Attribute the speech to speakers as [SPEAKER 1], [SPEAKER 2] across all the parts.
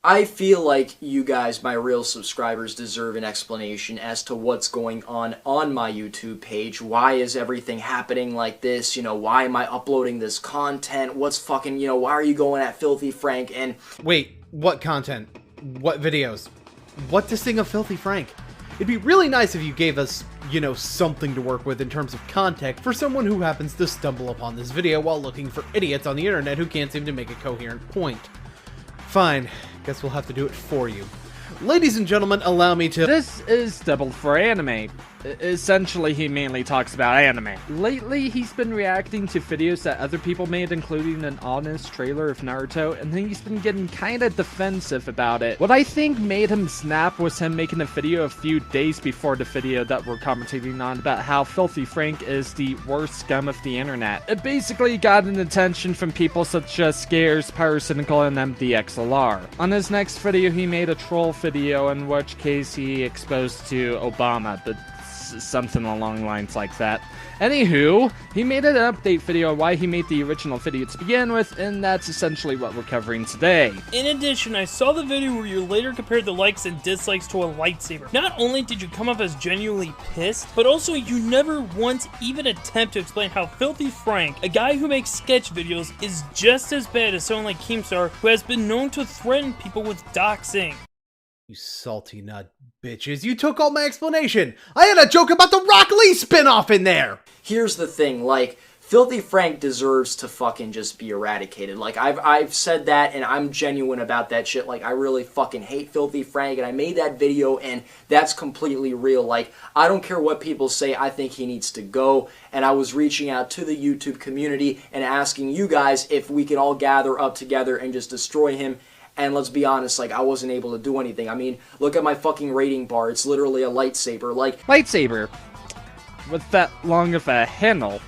[SPEAKER 1] I feel like you guys, my real subscribers, deserve an explanation as to what's going on my YouTube page. Why is everything happening like this? You know, why am I uploading this content? What's fucking, you know, why are you going at Filthy Frank? And
[SPEAKER 2] wait, what content? What videos? What this thing of Filthy Frank? It'd be really nice if you gave us, you know, something to work with in terms of context for someone who happens to stumble upon this video while looking for idiots on the internet who can't seem to make a coherent point. Fine, guess we'll have to do it for you. Ladies and gentlemen, allow me to—
[SPEAKER 3] This is Double for Anime. Essentially, he mainly talks about anime. Lately, he's been reacting to videos that other people made, including an honest trailer of Naruto, and then he's been getting kinda defensive about it. What I think made him snap was him making a video a few days before the video that we're commentating on about how Filthy Frank is the worst scum of the internet. It basically got an attention from people such as Scares, Pyrocynical, and MDXLR. On his next video, he made a troll video in which case he exposed to Obama, but something along lines like that. Anywho, he made an update video on why he made the original video to begin with, and that's essentially what we're covering today.
[SPEAKER 4] In addition, I saw the video where you later compared the likes and dislikes to a lightsaber. Not only did you come off as genuinely pissed, but also you never once even attempt to explain how Filthy Frank, a guy who makes sketch videos, is just as bad as someone like Keemstar, who has been known to threaten people with doxing.
[SPEAKER 2] You salty nut bitches, you took all my explanation! I had a joke about the Rock Lee spinoff in there!
[SPEAKER 1] here's the thing, like, Filthy Frank deserves to fucking just be eradicated. Like, I've said that, and I'm genuine about that shit. Like, I really fucking hate Filthy Frank, and I made that video, and that's completely real. Like, I don't care what people say, I think he needs to go, and I was reaching out to the YouTube community and asking you guys if we could all gather up together and just destroy him. And let's be honest, like, I wasn't able to do anything. I mean, look at my fucking rating bar. It's literally a lightsaber. Like,
[SPEAKER 3] Lightsaber? With that long of a handle?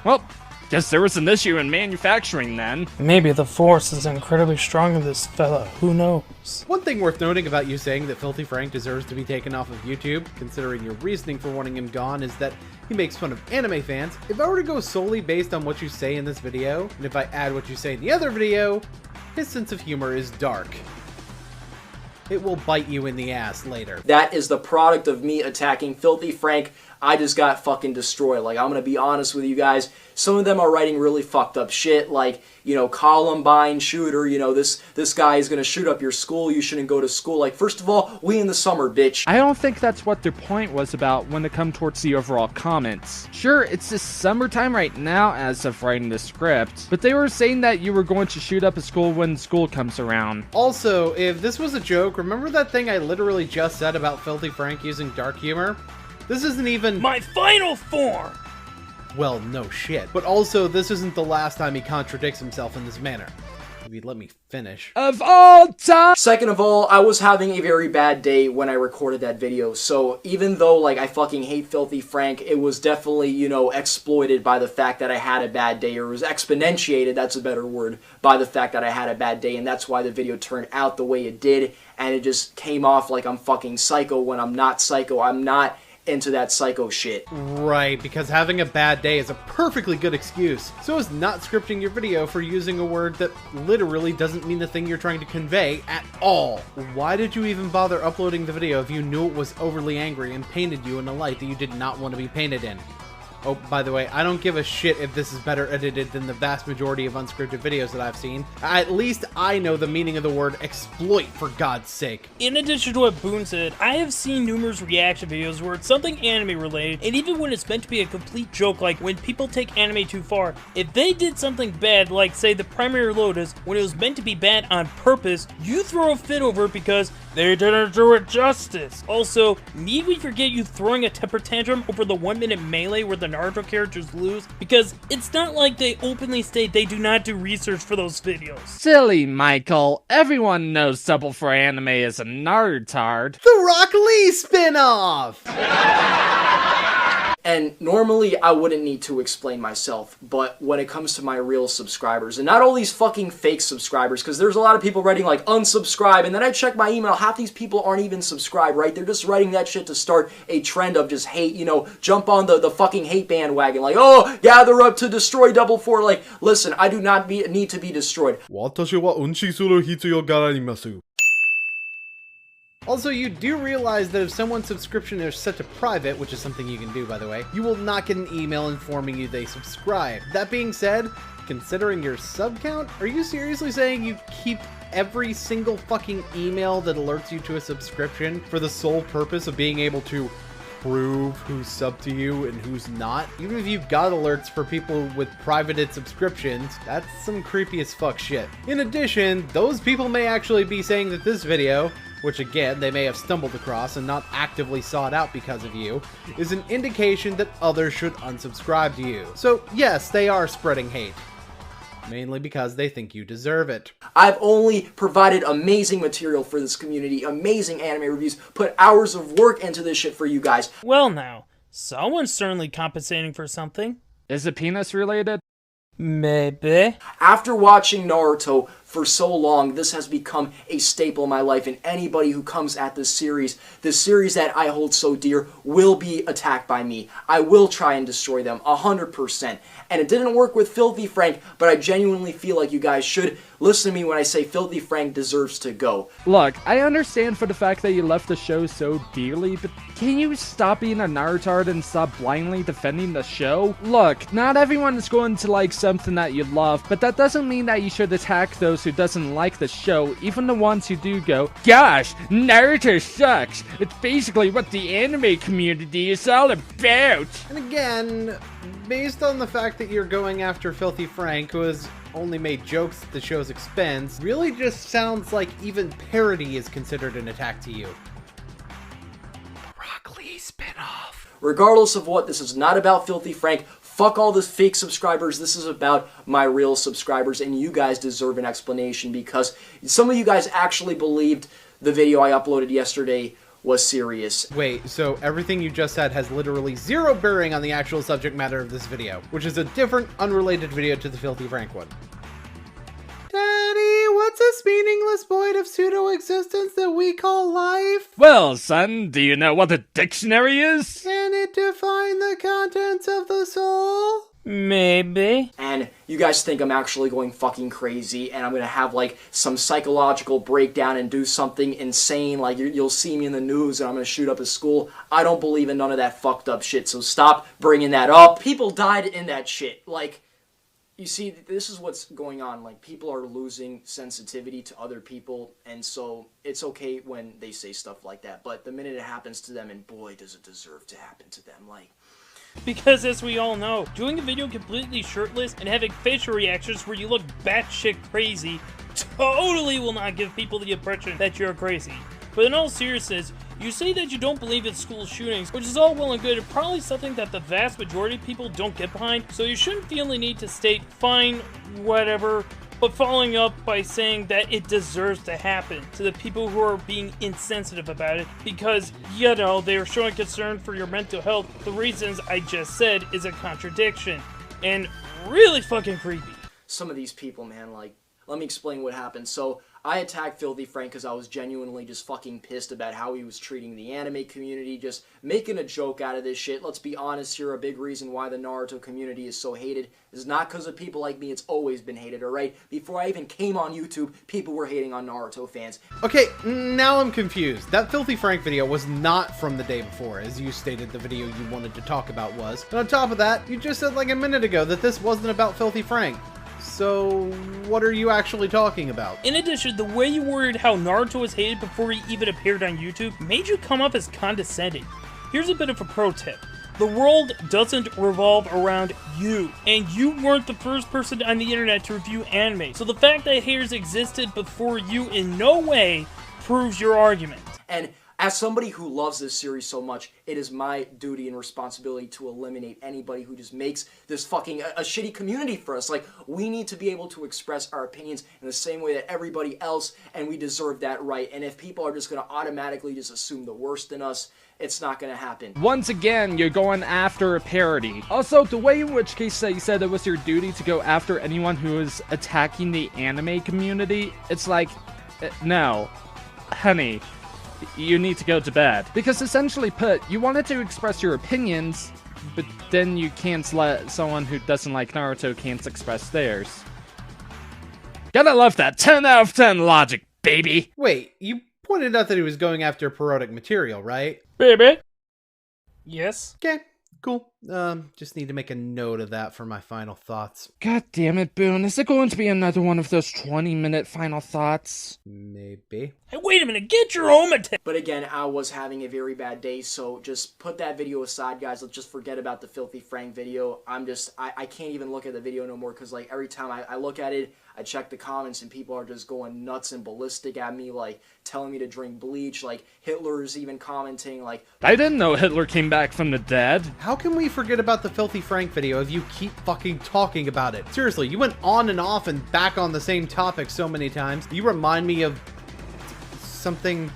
[SPEAKER 3] Well, guess there was an issue in manufacturing then.
[SPEAKER 4] Maybe the Force is incredibly strong in this fella. Who knows?
[SPEAKER 2] One thing worth noting about you saying that Filthy Frank deserves to be taken off of YouTube, considering your reasoning for wanting him gone, is that he makes fun of anime fans. If I were to go solely based on what you say in this video, and if I add what you say in the other video, his sense of humor is dark. It will bite you in the ass later.
[SPEAKER 1] that is the product of me attacking Filthy Frank. I just got fucking destroyed. Like, I'm gonna be honest with you guys. Some of them are writing really fucked up shit, like, you know, Columbine shooter, you know, this guy is gonna shoot up your school, you shouldn't go to school. Like, first of all, we in the summer, bitch.
[SPEAKER 3] I don't think that's what their point was about when it comes towards the overall comments. Sure, it's the summertime right now as of writing the script, but they were saying that you were going to shoot up a school when school comes around.
[SPEAKER 2] Also, if this was a joke, remember that thing I literally just said about Filthy Frank using dark humor? This isn't even—
[SPEAKER 4] My final form!
[SPEAKER 2] well, no shit. But also, this isn't the last time he contradicts himself in this manner. If you'd let me finish.
[SPEAKER 3] Of all time!
[SPEAKER 1] Second of all, I was having a very bad day when I recorded that video, so even though, like, I fucking hate Filthy Frank, it was definitely, you know, exploited by the fact that I had a bad day, or it was exponentiated, that's a better word, by the fact that I had a bad day, and that's why the video turned out the way it did, and it just came off like I'm fucking psycho when I'm not psycho. I'm not into that psycho shit.
[SPEAKER 2] Right, because having a bad day is a perfectly good excuse. So is not scripting your video for using a word that literally doesn't mean the thing you're trying to convey at all. Why did you even bother uploading the video if you knew it was overly angry and painted you in a light that you did not want to be painted in? Oh, by the way, I don't give a shit if this is better edited than the vast majority of unscripted videos that I've seen. At least I know the meaning of the word exploit, for God's sake.
[SPEAKER 4] In addition to what Boon said, I have seen numerous reaction videos where it's something anime related, and even when it's meant to be a complete joke, like when people take anime too far, if they did something bad, like say the Primary Lotus, when it was meant to be bad on purpose, you throw a fit over it because they didn't do it justice. Also, need we forget you throwing a temper tantrum over the 1 minute melee where the Naruto characters lose? Because it's not like they openly state they do not do research for those videos.
[SPEAKER 3] Silly Michael, everyone knows Double for Anime is a nerdtard.
[SPEAKER 2] The Rock Lee spinoff!
[SPEAKER 1] And normally I wouldn't need to explain myself, but when it comes to my real subscribers, and not all these fucking fake subscribers, because there's a lot of people writing like unsubscribe, and then I check my email, half these people aren't even subscribed, right? They're just writing that shit to start a trend of just hate, you know, jump on the fucking hate bandwagon, like, oh, gather up to destroy Double Four. Like, listen, I do not need to be destroyed.
[SPEAKER 2] 私は運指する必要があります。Also, you do realize that if someone's subscription is set to private, which is something you can do, by the way, you will not get an email informing you they subscribe. That being said, considering your sub count, are you seriously saying you keep every single fucking email that alerts you to a subscription for the sole purpose of being able to prove who's sub to you and who's not? Even if you've got alerts for people with privated subscriptions, that's some creepy as fuck shit. In addition, those people may actually be saying that this video, which again, they may have stumbled across and not actively sought out because of you, is an indication that others should unsubscribe to you. So yes, they are spreading hate. Mainly because they think you deserve it.
[SPEAKER 1] I've only provided amazing material for this community, amazing anime reviews, put hours of work into this shit for you guys.
[SPEAKER 4] Well now, someone's certainly compensating for something.
[SPEAKER 3] Is it penis related?
[SPEAKER 4] Maybe.
[SPEAKER 1] After watching Naruto for so long, this has become a staple in my life, and anybody who comes at this series that I hold so dear, will be attacked by me. I will try and destroy them, 100%. And it didn't work with Filthy Frank, but I genuinely feel like you guys should listen to me when I say Filthy Frank deserves to go.
[SPEAKER 3] Look, I understand for the fact that you left the show so dearly, but can you stop being a Narutard and stop blindly defending the show? Look, not everyone is going to like something that you love, but that doesn't mean that you should attack those who doesn't like the show, even the ones who do go, gosh, Naruto sucks. It's basically what the anime community is all about.
[SPEAKER 2] And again, based on the fact that you're going after Filthy Frank, who has only made jokes at the show's expense, really just sounds like even parody is considered an attack to you. The Rock Lee spinoff.
[SPEAKER 1] Regardless of what, this is not about Filthy Frank. Fuck all the fake subscribers. This is about my real subscribers, and you guys deserve an explanation because some of you guys actually believed the video I uploaded yesterday was serious.
[SPEAKER 2] Wait, so everything you just said has literally zero bearing on the actual subject matter of this video, which is a different, unrelated video to the Filthy Frank one. Daddy, what's this meaningless void of pseudo-existence that we call life?
[SPEAKER 3] Well, son, do you know what a dictionary is?
[SPEAKER 2] Can it define the contents of the soul?
[SPEAKER 4] Maybe.
[SPEAKER 1] And you guys think I'm actually going fucking crazy and I'm gonna have like some psychological breakdown and do something insane, like you'll see me in the news and I'm gonna shoot up a school. I don't believe in none of that fucked up shit, so stop bringing that up. People died in that shit. Like, you see, this is what's going on. Like, people are losing sensitivity to other people, and so it's okay when they say stuff like that, but the minute it happens to them, and boy, does it deserve to happen to them, like...
[SPEAKER 4] Because as we all know, doing a video completely shirtless and having facial reactions where you look batshit crazy totally will not give people the impression that you're crazy. But in all seriousness, you say that you don't believe in school shootings, which is all well and good, and probably something that the vast majority of people don't get behind, so you shouldn't feel the need to state, fine, whatever, but following up by saying that it deserves to happen to the people who are being insensitive about it, because, you know, they are showing concern for your mental health. The reasons I just said is a contradiction, and really fucking creepy.
[SPEAKER 1] Some of these people, man, like, let me explain what happened. So, I attacked Filthy Frank because I was genuinely just fucking pissed about how he was treating the anime community, just making a joke out of this shit. Let's be honest here, a big reason why the Naruto community is so hated is not because of people like me, it's always been hated, alright? Before I even came on YouTube, people were hating on Naruto fans.
[SPEAKER 2] Okay, now I'm confused. That Filthy Frank video was not from the day before, as you stated the video you wanted to talk about was. And on top of that, you just said like a minute ago that this wasn't about Filthy Frank. So, what are you actually talking about?
[SPEAKER 4] In addition, the way you worded how Naruto was hated before he even appeared on YouTube made you come off as condescending. Here's a bit of a pro tip. The world doesn't revolve around you, and you weren't the first person on the internet to review anime, so the fact that haters existed before you in no way proves your argument.
[SPEAKER 1] And As somebody who loves this series so much, it is my duty and responsibility to eliminate anybody who just makes this fucking a shitty community for us. Like, we need to be able to express our opinions in the same way that everybody else, and we deserve that right. And if people are just going to automatically just assume the worst in us, it's not going to happen.
[SPEAKER 3] Once again, you're going after a parody. Also, the way in which case that you said it was your duty to go after anyone who is attacking the anime community, it's like, no, honey, you need to go to bed. Because essentially put, you wanted to express your opinions, but then you can't let someone who doesn't like Naruto can't express theirs. Gotta love that 10 out of 10 logic, baby!
[SPEAKER 2] Wait, you pointed out that he was going after parodic material, right?
[SPEAKER 4] Baby. Yes.
[SPEAKER 2] Okay, cool. Just need to make a note of that for my final thoughts.
[SPEAKER 3] God damn it, Boon. Is it going to be another one of those 20-minute final thoughts?
[SPEAKER 2] Maybe.
[SPEAKER 4] Hey, wait a minute, get your own material.
[SPEAKER 1] But again, I was having a very bad day, so just put that video aside, guys. Let's just forget about the Filthy Frank video. I can't even look at the video no more, because like every time I look at it, I check the comments and people are just going nuts and ballistic at me, like telling me to drink bleach, like Hitler's even commenting, like...
[SPEAKER 3] I didn't know Hitler came back from the dead.
[SPEAKER 2] How can we forget about the Filthy Frank video if you keep fucking talking about it? Seriously, you went on and off and back on the same topic so many times. You remind me of something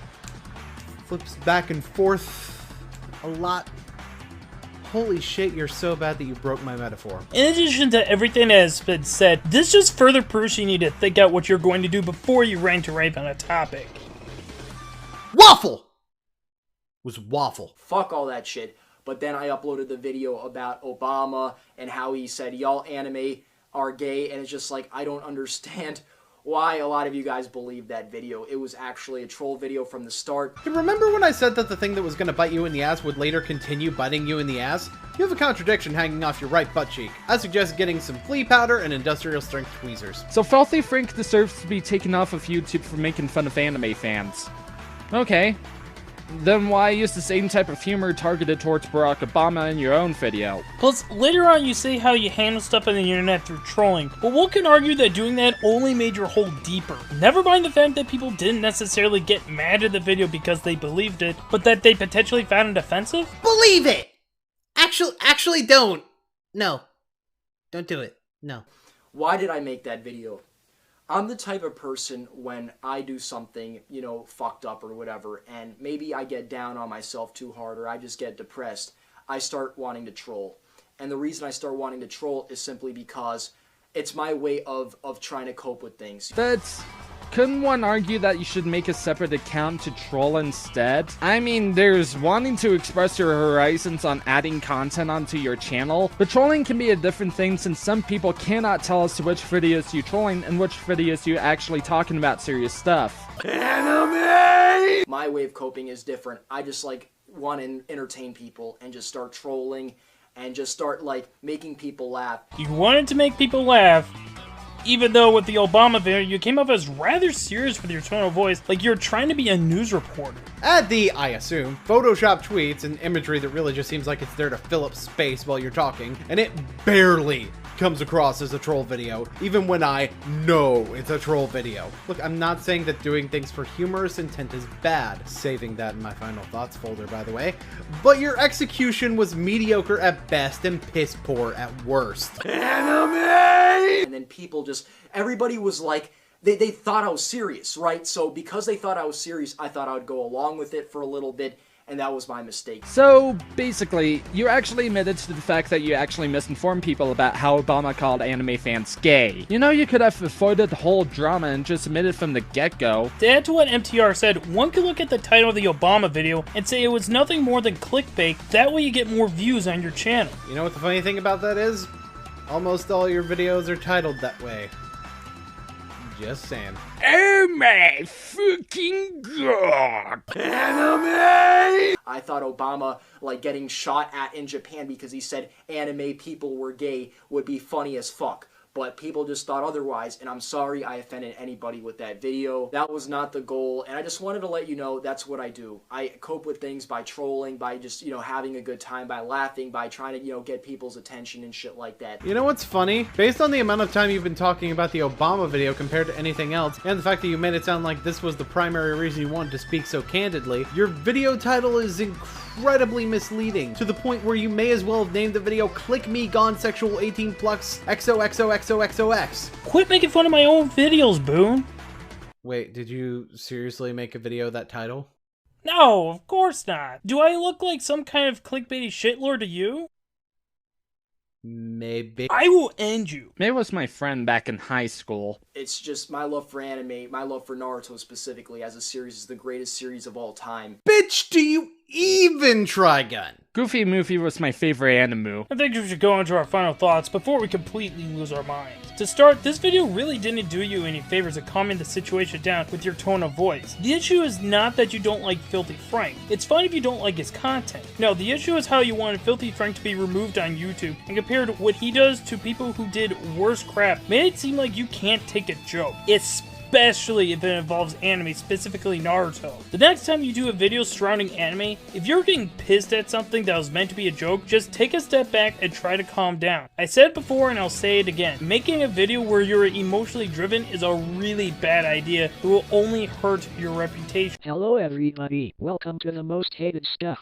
[SPEAKER 2] flips back and forth a lot. Holy shit, you're so bad that you broke my metaphor.
[SPEAKER 4] In addition to everything that has been said, this just further proves you need to think out what you're going to do before you rant to rave on a topic.
[SPEAKER 2] Waffle! Was waffle.
[SPEAKER 1] Fuck all that shit. But then I uploaded the video about Obama and how he said y'all anime are gay, and it's just like, I don't understand why a lot of you guys believe that video. It was actually a troll video from the start.
[SPEAKER 2] Hey, remember when I said that the thing that was going to bite you in the ass would later continue biting you in the ass? You have a contradiction hanging off your right butt cheek. I suggest getting some flea powder and industrial strength tweezers.
[SPEAKER 3] So Filthy Frank deserves to be taken off of YouTube for making fun of anime fans. Okay. Then why use the same type of humor targeted towards Barack Obama in your own video?
[SPEAKER 4] Plus, later on you say how you handle stuff on the internet through trolling, but one can argue that doing that only made your hole deeper. Never mind the fact that people didn't necessarily get mad at the video because they believed it, but that they potentially found it offensive?
[SPEAKER 2] Believe it! Actually don't. No. Don't do it. No.
[SPEAKER 1] Why did I make that video? I'm the type of person, when I do something, you know, fucked up or whatever, and maybe I get down on myself too hard or I just get depressed, I start wanting to troll. And the reason I start wanting to troll is simply because it's my way of trying to cope with things.
[SPEAKER 3] Couldn't one argue that you should make a separate account to troll instead? I mean, there's wanting to express your horizons on adding content onto your channel, but trolling can be a different thing since some people cannot tell us which videos you trolling and which videos you actually talking about serious stuff.
[SPEAKER 1] Anime! My way of coping is different. I just like want to entertain people and just start trolling and just start like making people laugh.
[SPEAKER 4] You wanted to make people laugh, even though with the Obama video, you came off as rather serious with your tone of voice, like you're trying to be a news reporter.
[SPEAKER 2] Add the, I assume, Photoshop tweets and imagery that really just seems like it's there to fill up space while you're talking, and it barely comes across as a troll video, even when I know it's a troll video. Look, I'm not saying that doing things for humorous intent is bad, saving that in my final thoughts folder, by the way, but your execution was mediocre at best and piss poor at worst.
[SPEAKER 1] Anime! And then people everybody was like, they thought I was serious, right? So because they thought I was serious, I thought I would go along with it for a little bit, and that was my mistake.
[SPEAKER 3] So, basically, you actually admitted to the fact that you actually misinformed people about how Obama called anime fans gay. You know, you could have avoided the whole drama and just admitted from the get-go.
[SPEAKER 4] To add to what MTR said, one could look at the title of the Obama video and say it was nothing more than clickbait. That way you get more views on your channel.
[SPEAKER 2] You know what the funny thing about that is? Almost all your videos are titled that way. Just saying.
[SPEAKER 3] Oh my fucking god!
[SPEAKER 1] Anime! I thought Obama, like, getting shot at in Japan because he said anime people were gay would be funny as fuck. but people just thought otherwise, and I'm sorry I offended anybody with that video. That was not the goal, and I just wanted to let you know that's what I do. I cope with things by trolling, by just, you know, having a good time, by laughing, by trying to, you know, get people's attention and shit like that.
[SPEAKER 2] You know what's funny? Based on the amount of time you've been talking about the Obama video compared to anything else, and the fact that you made it sound like this was the primary reason you wanted to speak so candidly, your video title is incredibly misleading, to the point where you may as well have named the video "Click Me Gone Sexual 18 Plus XOXOXOXOX."
[SPEAKER 4] Quit making fun of my own videos, Boon.
[SPEAKER 2] Wait, did you seriously make a video that title?
[SPEAKER 4] No, of course not. Do I look like some kind of clickbaity shitlord to you?
[SPEAKER 2] Maybe.
[SPEAKER 4] I will end you.
[SPEAKER 3] May was my friend back in high school.
[SPEAKER 1] It's just my love for anime, my love for Naruto specifically as a series is the greatest series of all time.
[SPEAKER 2] Bitch, do you even Trigun?
[SPEAKER 3] Goofy Movie was my favorite anime.
[SPEAKER 4] I think we should go into our final thoughts before we completely lose our minds. To start, this video really didn't do you any favors to calming the situation down with your tone of voice. The issue is not that you don't like Filthy Frank. It's fine if you don't like his content. No, the issue is how you wanted Filthy Frank to be removed on YouTube and compared what he does to people who did worse crap made it seem like you can't take a joke. Especially if it involves anime, specifically Naruto. The next time you do a video surrounding anime, if you're getting pissed at something that was meant to be a joke, just take a step back and try to calm down. I said it before and I'll say it again. Making a video where you're emotionally driven is a really bad idea. It will only hurt your reputation.
[SPEAKER 5] Hello everybody, welcome to the most hated stuff.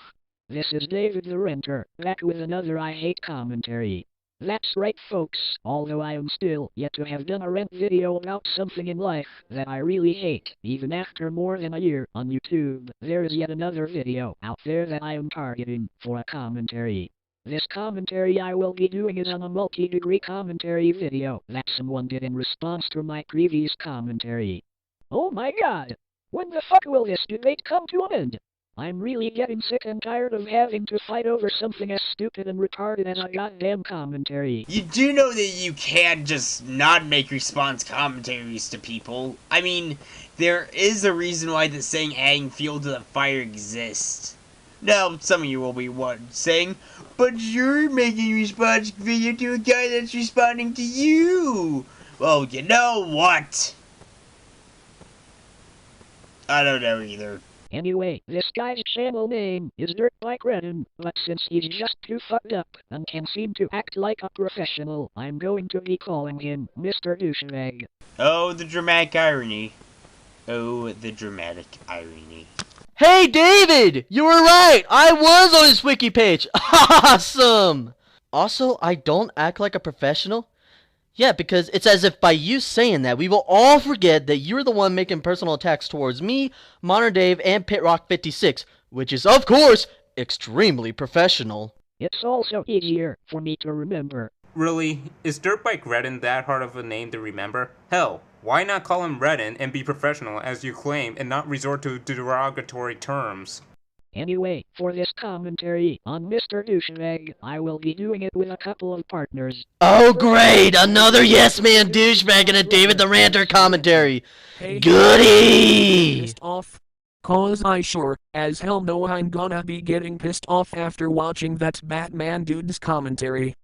[SPEAKER 5] This is David the Ranter, back with another I Hate commentary. That's right folks, although I am still yet to have done a rant video about something in life that I really hate, even after more than a year on YouTube, there is yet another video out there that I am targeting for a commentary. This commentary I will be doing is on a multi-degree commentary video that someone did in response to my previous commentary. Oh my god! When the fuck will this debate come to an end? I'm really getting sick and tired of having to fight over something as stupid and retarded as a goddamn commentary.
[SPEAKER 6] You do know that you can't just not make response commentaries to people. I mean, there is a reason why the saying adding fuel to the fire exists. Now, some of you will be saying, but you're making a response video to a guy that's responding to you. Well, you know what? I don't know either.
[SPEAKER 5] Anyway, this guy's channel name is DirtBikeRedden, but since he's just too fucked up and can seem to act like a professional, I'm going to be calling him Mr. Douchebag.
[SPEAKER 6] Oh, the dramatic irony. Oh, the dramatic irony.
[SPEAKER 7] Hey David! You were right! I was on his wiki page! Awesome! Also, I don't act like a professional. Yeah, because it's as if by you saying that, we will all forget that you're the one making personal attacks towards me, Modern Dave, and PitRock56, which is, of course, extremely professional.
[SPEAKER 5] It's also easier for me to remember.
[SPEAKER 8] Really? Is DirtBikeRedden that hard of a name to remember? Hell, why not call him Redden and be professional as you claim and not resort to derogatory terms?
[SPEAKER 5] Anyway, for this commentary on Mr. Douchebag, I will be doing it with a couple of partners.
[SPEAKER 7] Oh great! Another yes man douchebag in a David the Ranter commentary! Goody!
[SPEAKER 9] Pissed off? Cause I sure as hell know I'm gonna be getting pissed off after watching that Batman dude's commentary.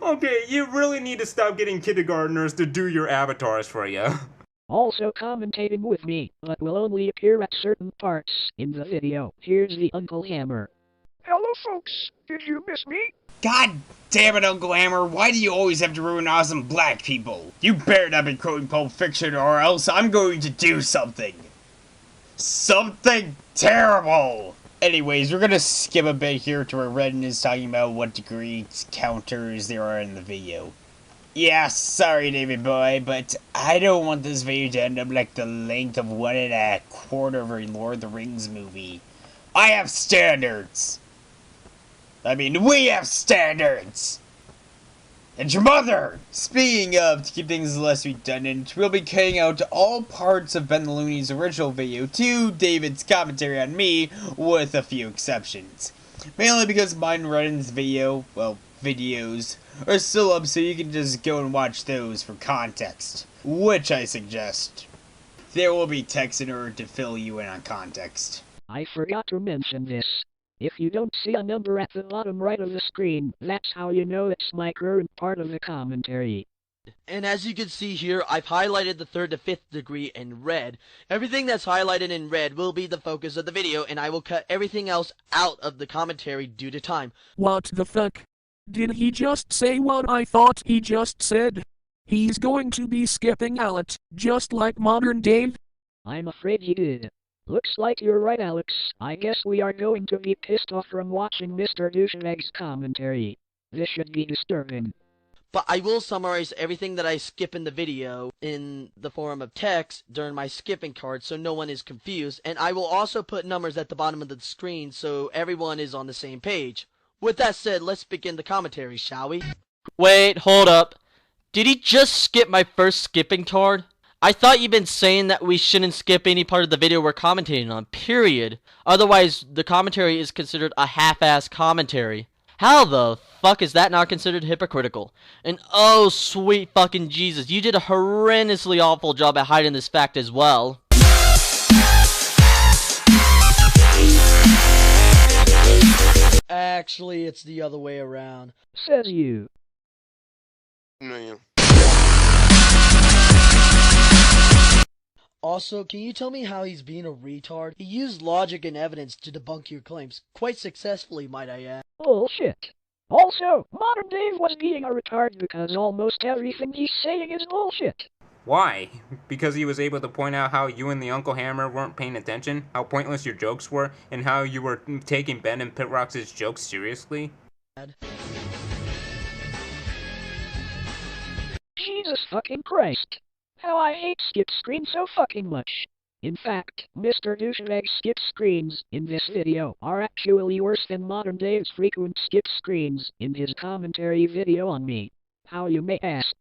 [SPEAKER 8] Okay, you really need to stop getting kindergartners to do your avatars for you.
[SPEAKER 5] Also commentating with me, but will only appear at certain parts in the video. Here's the Uncle Hammer. Hello folks, did you miss me?
[SPEAKER 6] God damn it, Uncle Hammer, why do you always have to ruin awesome black people? You better not be quoting Pulp Fiction or else I'm going to do something. Something terrible! Anyways, we're gonna skip a bit here to where Redden is talking about what degree counters there are in the video. Yeah, sorry David boy, but I don't want this video to end up like the length of 1 1/4 of a Lord of the Rings movie. I have standards! I mean, we have standards! And your mother! Speaking of, to keep things less redundant, we'll be cutting out all parts of Ben Looney's original video to David's commentary on me, with a few exceptions. Mainly because mine and Redden's videos are still up, so you can just go and watch those for context, which I suggest. There will be text in order to fill you in on context.
[SPEAKER 5] I forgot to mention this. If you don't see a number at the bottom right of the screen, that's how you know it's my current part of the commentary.
[SPEAKER 7] And as you can see here, I've highlighted the 3rd to 5th degree in red. Everything that's highlighted in red will be the focus of the video, and I will cut everything else out of the commentary due to time.
[SPEAKER 9] What the fuck? Did he just say what I thought he just said? He's going to be skipping out, just like modern Dave?
[SPEAKER 5] I'm afraid he did. Looks like you're right, Alex. I guess we are going to be pissed off from watching Mr. DirtBikeRedden's commentary. This should be disturbing.
[SPEAKER 7] But I will summarize everything that I skip in the video in the form of text during my skipping card so no one is confused, and I will also put numbers at the bottom of the screen so everyone is on the same page. With that said, let's begin the commentary, shall we? Wait, hold up. Did he just skip my first skipping card? I thought you'd been saying that we shouldn't skip any part of the video we're commentating on, period. Otherwise, the commentary is considered a half-ass commentary. How the fuck is that not considered hypocritical? And oh, sweet fucking Jesus, you did a horrendously awful job at hiding this fact as well. Actually, it's the other way around.
[SPEAKER 5] Says you.
[SPEAKER 7] Also, can you tell me how he's being a retard? He used logic and evidence to debunk your claims. Quite successfully, might I add.
[SPEAKER 5] Bullshit. Also, modern Dave was being a retard because almost everything he's saying is bullshit.
[SPEAKER 8] Why? Because he was able to point out how you and the Uncle Hammer weren't paying attention, how pointless your jokes were, and how you were taking Ben and Pitrox's jokes seriously?
[SPEAKER 5] Jesus fucking Christ. How I hate skip screens so fucking much. In fact, Mr. DirtBikeRedden's skip screens in this video are actually worse than modern Dave's frequent skip screens in his commentary video on me. How, you may ask?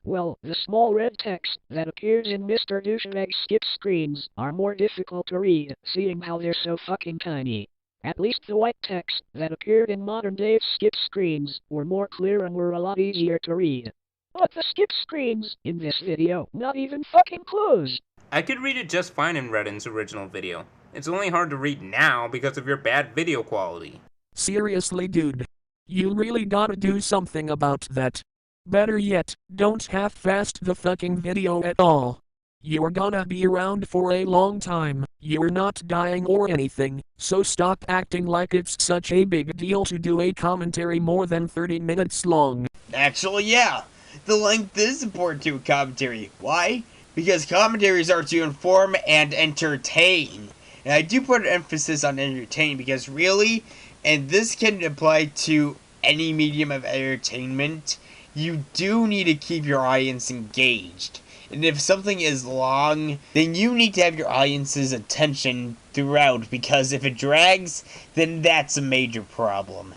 [SPEAKER 5] Well, the small red text that appears in Mr. DirtBikeRedden's skip screens are more difficult to read, seeing how they're so fucking tiny. At least the white text that appeared in modern Dave's skip screens were more clear and were a lot easier to read. But the skip screens in this video, not even fucking close.
[SPEAKER 8] I could read it just fine in Redden's original video. It's only hard to read now because of your bad video quality.
[SPEAKER 9] Seriously, dude. You really gotta do something about that. Better yet, don't half-fast the fucking video at all. You're gonna be around for a long time, you're not dying or anything, so stop acting like it's such a big deal to do a commentary more than 30 minutes long.
[SPEAKER 6] Actually, yeah. The length is important to a commentary. Why? Because commentaries are to inform and entertain. And I do put an emphasis on entertain because really, and this can apply to any medium of entertainment, you do need to keep your audience engaged. And if something is long, then you need to have your audience's attention throughout, because if it drags, then that's a major problem.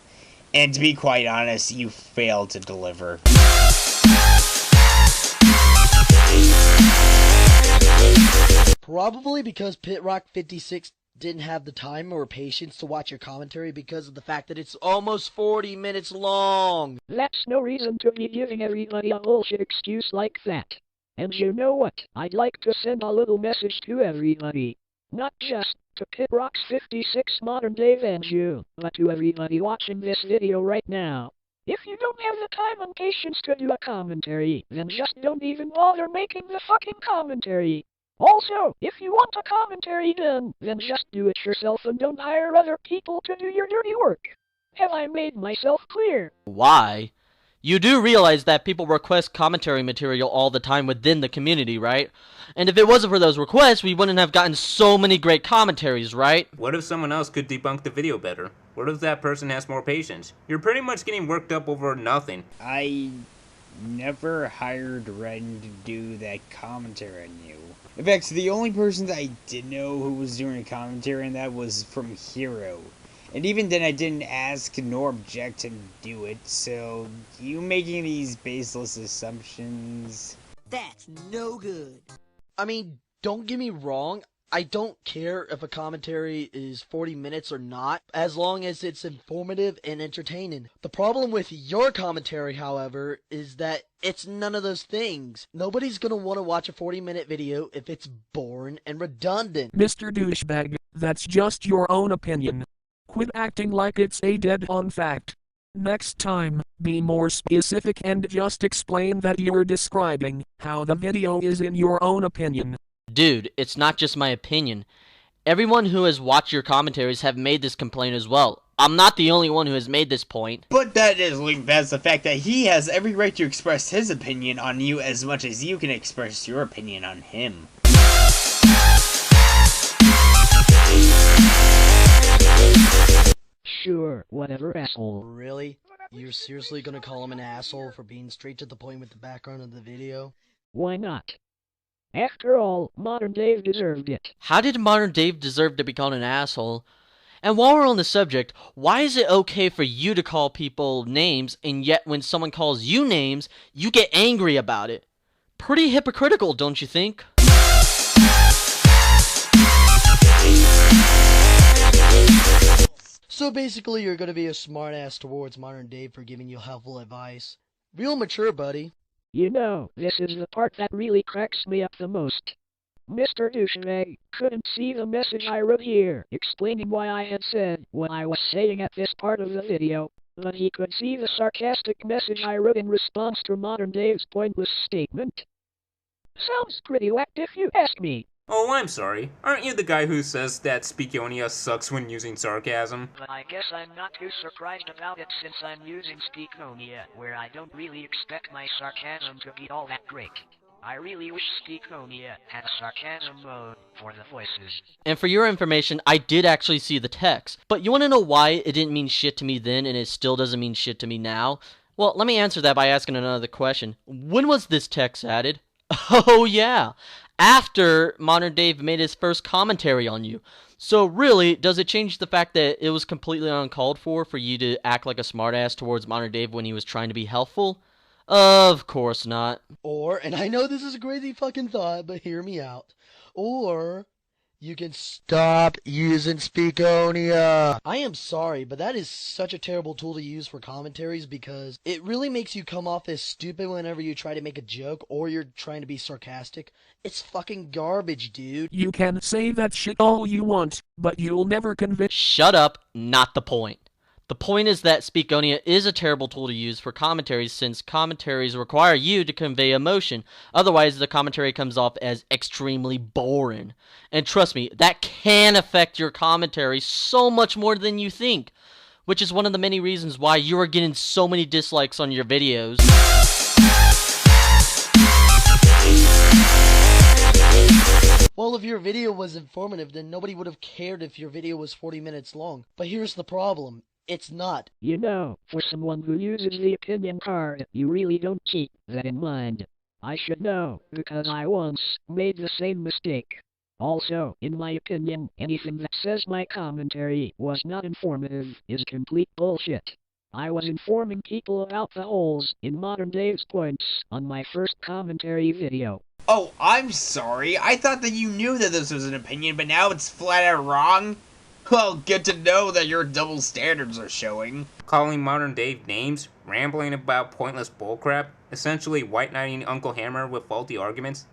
[SPEAKER 6] And to be quite honest, you fail to deliver.
[SPEAKER 7] Probably because PitRock56 didn't have the time or patience to watch your commentary because of the fact that it's almost 40 minutes long.
[SPEAKER 5] That's no reason to be giving everybody a bullshit excuse like that. And you know what? I'd like to send a little message to everybody. Not just to PitRock56 Modern Dave and you, but to everybody watching this video right now. If you don't have the time and patience to do a commentary, then just don't even bother making the fucking commentary. Also, if you want a commentary done, then just do it yourself and don't hire other people to do your dirty work. Have I made myself clear?
[SPEAKER 7] Why? You do realize that people request commentary material all the time within the community, right? And if it wasn't for those requests, we wouldn't have gotten so many great commentaries, right?
[SPEAKER 8] What if someone else could debunk the video better? What if that person has more patience? You're pretty much getting worked up over nothing.
[SPEAKER 6] I never hired Ren to do that commentary on you. In fact, the only person that I did know who was doing a commentary on that was from Hero. And even then I didn't ask nor object him to do it, so you making these baseless assumptions...
[SPEAKER 7] That's no good. I mean, don't get me wrong, I don't care if a commentary is 40 minutes or not, as long as it's informative and entertaining. The problem with your commentary, however, is that it's none of those things. Nobody's gonna want to watch a 40-minute video if it's boring and redundant.
[SPEAKER 9] Mr. Douchebag, that's just your own opinion. Quit acting like it's a dead-on fact. Next time, be more specific and just explain that you're describing how the video is in your own opinion.
[SPEAKER 7] Dude, it's not just my opinion. Everyone who has watched your commentaries have made this complaint as well. I'm not the only one who has made this point.
[SPEAKER 6] But that doesn't link past the fact that he has every right to express his opinion on you as much as you can express your opinion on him.
[SPEAKER 5] Sure, whatever, asshole.
[SPEAKER 10] Really? You're seriously gonna call him an asshole for being straight to the point with the background of the video?
[SPEAKER 5] Why not? After all, Modern Dave deserved it.
[SPEAKER 7] How did Modern Dave deserve to be called an asshole? And while we're on the subject, why is it okay for you to call people names, and yet when someone calls you names, you get angry about it? Pretty hypocritical, don't you think?
[SPEAKER 10] So basically you're gonna be a smartass towards Modern Dave for giving you helpful advice. Real mature, buddy.
[SPEAKER 5] You know, this is the part that really cracks me up the most. Mr. Douchebag couldn't see the message I wrote here, explaining why I had said what I was saying at this part of the video, but he could see the sarcastic message I wrote in response to Modern Dave's pointless statement. Sounds pretty whacked if you ask me.
[SPEAKER 8] Oh, I'm sorry. Aren't you the guy who says that Speakonia sucks when using sarcasm?
[SPEAKER 5] But I guess I'm not too surprised about it since I'm using Speakonia, where I don't really expect my sarcasm to be all that great. I really wish Speakonia had a sarcasm mode for the voices.
[SPEAKER 7] And for your information, I did actually see the text. But you want to know why it didn't mean shit to me then and it still doesn't mean shit to me now? Well, let me answer that by asking another question. When was this text added? Oh yeah, after Modern Dave made his first commentary on you. So really, does it change the fact that it was completely uncalled for you to act like a smartass towards Modern Dave when he was trying to be helpful? Of course not.
[SPEAKER 10] Or, and I know this is a crazy fucking thought, but hear me out. Or, you can stop using Speakonia. I am sorry, but that is such a terrible tool to use for commentaries because it really makes you come off as stupid whenever you try to make a joke or you're trying to be sarcastic. It's fucking garbage, dude.
[SPEAKER 9] You can say that shit all you want, but you'll never convince.
[SPEAKER 7] Shut up, not the point. The point is that Speakonia is a terrible tool to use for commentaries since commentaries require you to convey emotion. Otherwise, the commentary comes off as extremely boring. And trust me, that can affect your commentary so much more than you think. Which is one of the many reasons why you are getting so many dislikes on your videos.
[SPEAKER 10] Well, if your video was informative, then nobody would have cared if your video was 40 minutes long. But here's the problem. It's not.
[SPEAKER 5] You know, for someone who uses the opinion card, you really don't keep that in mind. I should know, because I once made the same mistake. Also, in my opinion, anything that says my commentary was not informative is complete bullshit. I was informing people about the holes in Modern Dave's points on my first commentary video.
[SPEAKER 6] Oh, I'm sorry. I thought that you knew that this was an opinion, but now it's flat out wrong? Well, good to know that your double standards are showing.
[SPEAKER 8] Calling Modern Dave names, rambling about pointless bullcrap, essentially white knighting Uncle Hammer with faulty arguments.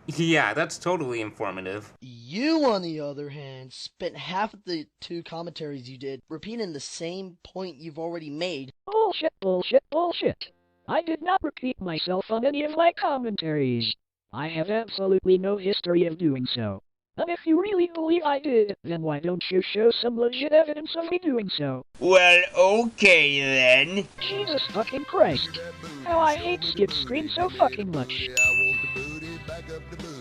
[SPEAKER 8] Yeah, that's totally informative.
[SPEAKER 10] You, on the other hand, spent half of the 2 commentaries you did repeating the same point you've already made.
[SPEAKER 5] Bullshit, bullshit, bullshit. I did not repeat myself on any of my commentaries. I have absolutely no history of doing so. And if you really believe I did, then why don't you show some legit evidence of me doing so?
[SPEAKER 6] Well, okay then.
[SPEAKER 5] Jesus fucking Christ. How I hate skip screen so fucking much.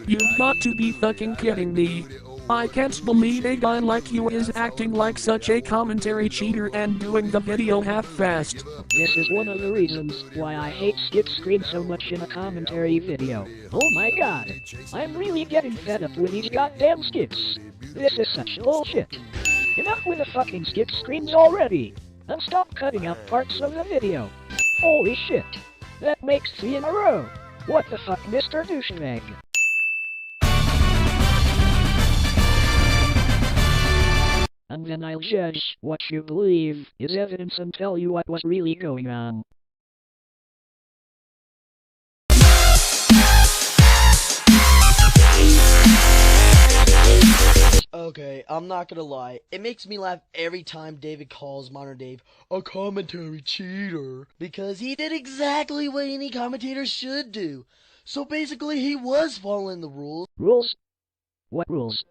[SPEAKER 9] You've got to be fucking kidding me. I can't believe a guy like you is acting like such a commentary cheater and doing the video half-assed.
[SPEAKER 5] This is one of the reasons why I hate skip screen so much in a commentary video. Oh my god. I'm really getting fed up with these goddamn skips. This is such bullshit. Enough with the fucking skip screens already. And stop cutting out parts of the video. Holy shit. That makes 3 in a row. What the fuck, Mr. Douchebag? And then I'll judge what you believe is evidence and tell you what was really going on.
[SPEAKER 10] Okay. Okay, I'm not gonna lie. It makes me laugh every time David calls Modern Dave a commentary cheater. Because he did exactly what any commentator should do. So basically, he was following the rules.
[SPEAKER 5] Rules? What rules?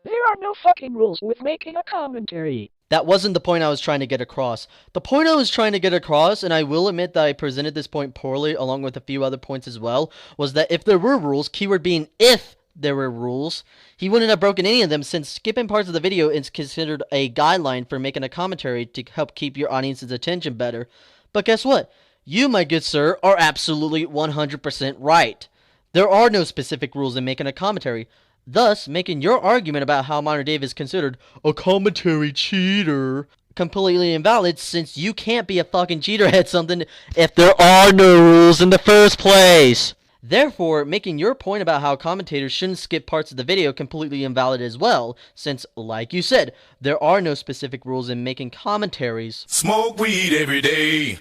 [SPEAKER 5] There are no fucking rules with making a commentary.
[SPEAKER 7] That wasn't the point I was trying to get across. The point I was trying to get across, and I will admit that I presented this point poorly along with a few other points as well, was that if there were rules, keyword being if there were rules, he wouldn't have broken any of them, since skipping parts of the video is considered a guideline for making a commentary to help keep your audience's attention better. But guess what? You, my good sir, are absolutely 100% right. There are no specific rules in making a commentary, thus making your argument about how Modern Dave is considered a commentary cheater completely invalid, since you can't be a fucking cheater at something if there are no rules in the first place. Therefore, making your point about how commentators shouldn't skip parts of the video completely invalid as well, since, like you said, there are no specific rules in making commentaries.
[SPEAKER 11] Smoke weed every day.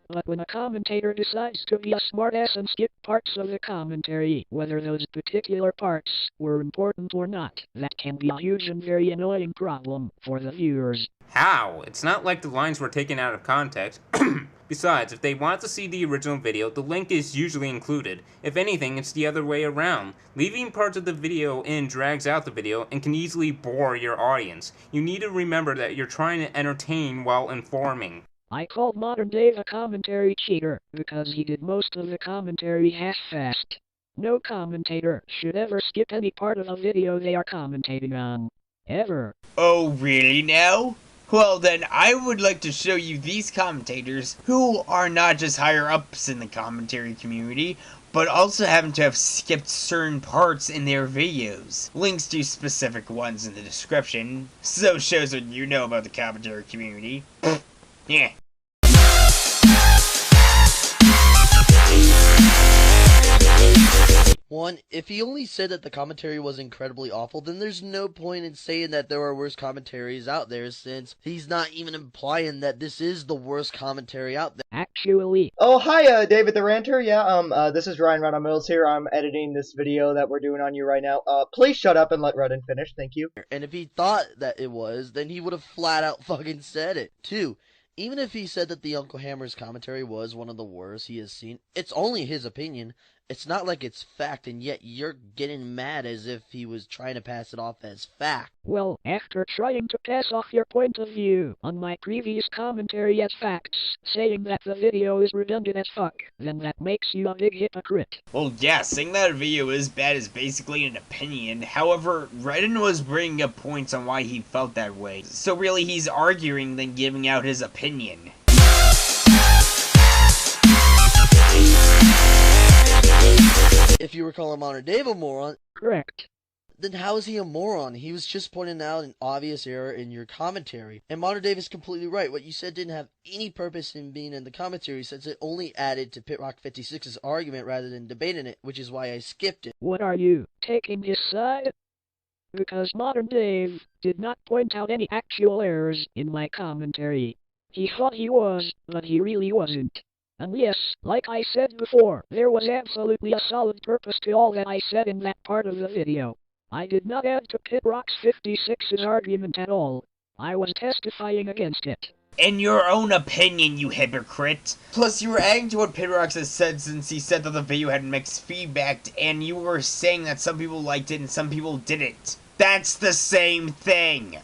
[SPEAKER 5] But when a commentator decides to be a smartass and skip parts of the commentary, whether those particular parts were important or not, that can be a huge and very annoying problem for the viewers.
[SPEAKER 8] How? It's not like the lines were taken out of context. Besides, if they want to see the original video, the link is usually included. If anything, it's the other way around. Leaving parts of the video in drags out the video and can easily bore your audience. You need to remember that you're trying to entertain while informing.
[SPEAKER 5] I called Modern Dave a commentary cheater because he did most of the commentary half-assed. No commentator should ever skip any part of a video they are commentating on. Ever.
[SPEAKER 6] Oh, really now? Well then, I would like to show you these commentators who are not just higher ups in the commentary community, but also happen to have skipped certain parts in their videos. Links to specific ones in the description, so shows what you know about the commentary community. Yeah.
[SPEAKER 10] One, if he only said that the commentary was incredibly awful, then there's no point in saying that there are worse commentaries out there, since he's not even implying that this is the worst commentary out there.
[SPEAKER 5] Actually.
[SPEAKER 12] Oh, hi, David the Ranter. Yeah, this is Ryan Rana Mills here. I'm editing this video that we're doing on you right now. Please shut up and let Redden finish. Thank you.
[SPEAKER 10] And if he thought that it was, then he would have flat out fucking said it. Two, even if he said that the Uncle Hammer's commentary was one of the worst he has seen, it's only his opinion. It's not like it's fact, and yet you're getting mad as if he was trying to pass it off as fact.
[SPEAKER 5] Well, after trying to pass off your point of view on my previous commentary as facts, saying that the video is redundant as fuck, then that makes you a big hypocrite.
[SPEAKER 6] Well, yeah, saying that a video is bad is basically an opinion. However, Redden was bringing up points on why he felt that way. So really, he's arguing than giving out his opinion.
[SPEAKER 10] If you were calling Modern Dave a moron,
[SPEAKER 5] correct,
[SPEAKER 10] then how is he a moron? He was just pointing out an obvious error in your commentary. And Modern Dave is completely right. What you said didn't have any purpose in being in the commentary, since it only added to PitRock56's argument rather than debating it, which is why I skipped it.
[SPEAKER 5] What are you, taking his side? Because Modern Dave did not point out any actual errors in my commentary. He thought he was, but he really wasn't. And yes, like I said before, there was absolutely a solid purpose to all that I said in that part of the video. I did not add to PitRock56's argument at all. I was testifying against it.
[SPEAKER 6] In your own opinion, you hypocrite. Plus, you were adding to what PitRock has said, since he said that the video had mixed feedback, and you were saying that some people liked it and some people didn't. That's the same thing.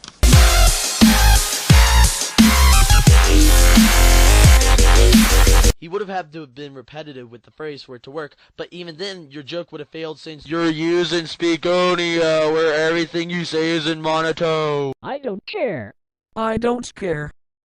[SPEAKER 10] He would have had to have been repetitive with the phrase for it to work, but even then, your joke would have failed since you're using Speakonia, where everything you say is in monotone.
[SPEAKER 5] I don't care.
[SPEAKER 9] I don't care.